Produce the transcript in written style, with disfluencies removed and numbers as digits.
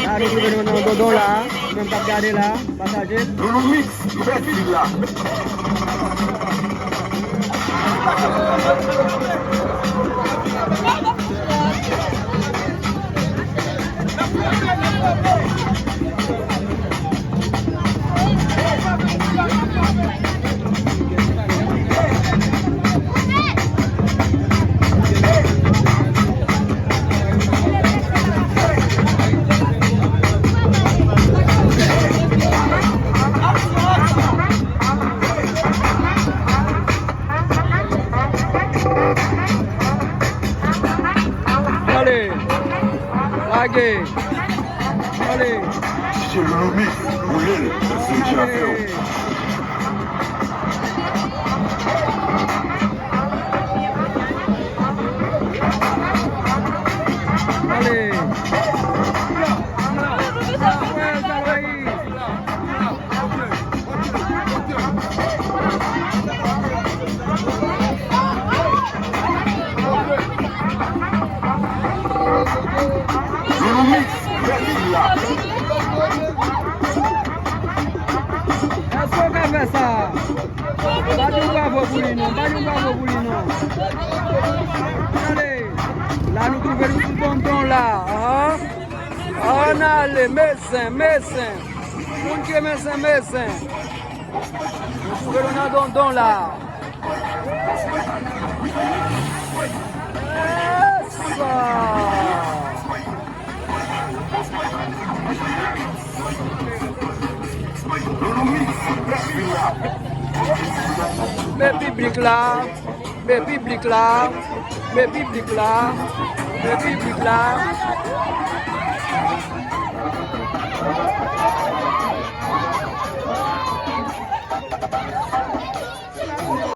Allez, vous venez au dodo là, même pas regarder là, partagez. Loulou Mix, Belle là. Allez, laguez. Allez. C'est Loulou Mix, vous l'êtes, c'est déjà fait. Allez. Loulou Mix, Belle là. Est-ce qu'on peut faire ça? Pas du bravo pour lui, non. Pas du bravo pour lui, non. Allez. Là, nous trouvons le petit tonton là. Hein? On allez, médecin, médecin. Mon Dieu, médecin, médecin. Nous trouvons le tonton là. Ça. Mes publics là, mes publics là, mes publics là, mes publics là.